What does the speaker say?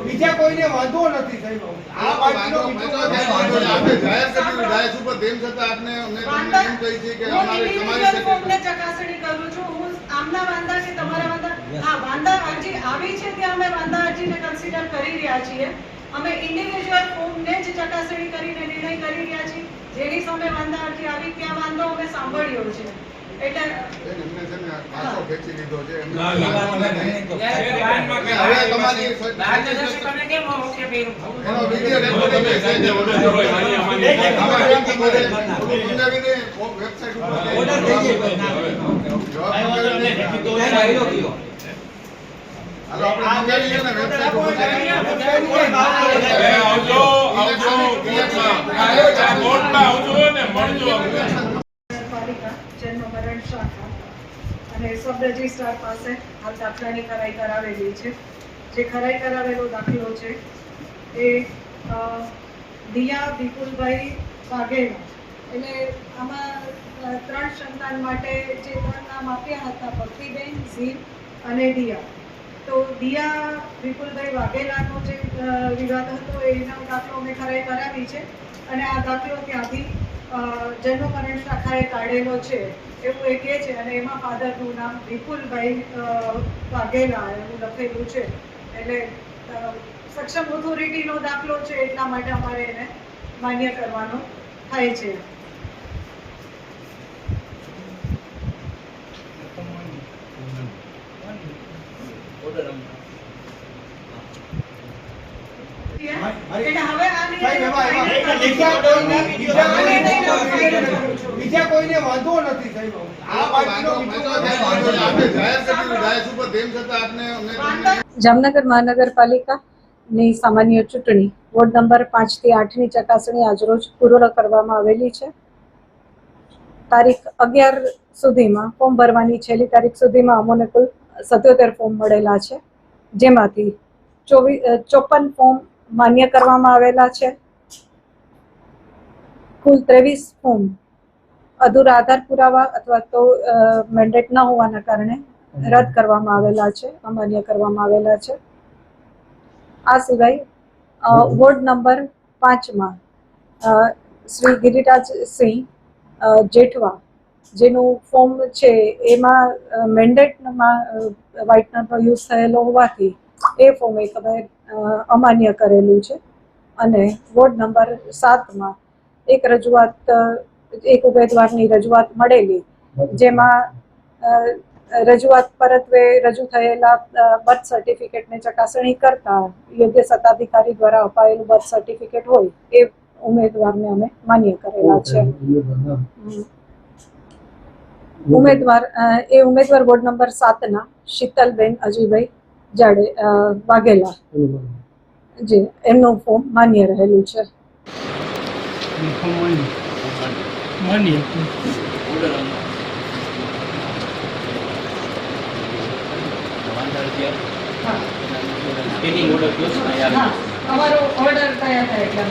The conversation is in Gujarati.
બીજા કોઈને વાંધો નથી સાહેબ. આ પાર્ટીનો આપણે જાહેર કરી ડાયસ ઉપર તેમ છતાં આપને અમને એમ કહી છે કે અમારે તમારી ફોર્મને ચકાસણી કરું છું. હું આમના વાંધા કે તમારા વાંધા વાંધા અરજી આવી છે ત્યાં અમે વાંધા અરજીને કન્સિડર કરી રહ્યા છીએ. અમે ઇન્ડિવિજ્યુઅલ ફોર્મને જ ચકાસણી કરીને નિર્ણય કરી રહ્યા છીએ. જેની સામે વાંધા અરજી આવી ત્યાં વાંધો અમે સાંભળ્યો છે. એટલે એમને છે ને પાછો ખેંચી લીધો છે હવે તમારી માર્ગદર્શકોને કેમ ઓકે બેરું એનો વિડિયો રેકોર્ડિંગ છે વેબસાઈટ ઉપર ઓર્ડર થઈ ગયો હાલો આપણે મંગાવી છે ને વેબસાઈટ ઉપર આવજો કોર્ટમાં આવજો ને મળજો. પાલિકા જન્મ મરણ શાખા અને સબ રજિસ્ટ્રાર પાસે હાલ દાખલાની ખરાઈ કરાવેલી છે. જે ખરાઈ કરાવેલો દાખલો છે એ દિયા વિપુલભાઈ વાઘેલા. એટલે આમાં 3 સંતાન માટે જે 3 નામ આપ્યા હતા ભક્તિબેન, ઝીલ અને દિયા. તો દિયા વિપુલભાઈ વાઘેલાનો જે વિવાદ હતો એનો દાખલો અમે ખરાઈ કરાવી છે અને આ દાખલો ત્યાંથી જન્મ મરણ શાખાએ કાઢેલો છે એવું એ કહે છે. અને એમાં ફાધરનું નામ વિપુલભાઈ વાઘેલા એવું લખેલું છે. એટલે સક્ષમ ઓથોરિટીનો દાખલો છે એટલા માટે અમારે એને માન્ય કરવાનો થાય છે. એટલે હવે બીજા કોઈને વાંધો નથી સાહેબ. આ પાર્ટીનો આપણે જાહેર કરી ડાયસ ઉપર તેમ છતાં આપને અમને જામનગર મહાનગરપાલિકાની સામાન્ય ચૂંટણી વોર્ડ નંબર 5 થી 8ની ચકાસણી આજરોજ પૂર્ણ કરવામાં આવેલી છે. તારીખ 11 સુધીમાં ફોર્મ ભરવાની છેલ્લી તારીખ સુધીમાં અમોને કુલ 77 ફોર્મ મળેલા છે. જેમાંથી 54 ફોર્મ માન્ય કરવામાં આવેલા છે. કુલ 23 ફોર્મ અધૂરા આધાર પુરાવા અથવા તો મેન્ડેટ ન હોવાના કારણે રદ કરવામાં આવેલા છે, અમાન્ય કરવામાં આવેલા છે. આ સિવાય વોર્ડ નંબર 5માં શ્રી ગિરિરાજસિંહ જેઠવા જેનું ફોર્મ છે એમાં મેન્ડેટમાં વ્હાઇટનરનો યુઝ થયેલો હોવાથી એ ફોર્મ એક અમે અમાન્ય કરેલું છે. અને વોર્ડ નંબર 7માં એક ઉમેદવારની રજૂઆત મળેલી જેમાં રજૂઆત પરત્વે રજૂ થયેલા બર્થ સર્ટિફિકેટને ચકાસણી કરતા યોગ્ય સત્તાધિકારી દ્વારા અપાયેલું બર્થ સર્ટિફિકેટ હોય એ ઉમેદવારને અમે માન્ય કરેલા છે. ઉમેદવાર વોર્ડ નંબર 7ના શીતલબેન અજયભાઈ વાઘેલા જી એમનું ફોર્મ માન્ય રહેલું છે. અમારો ઓર્ડર કયા થાય એટલે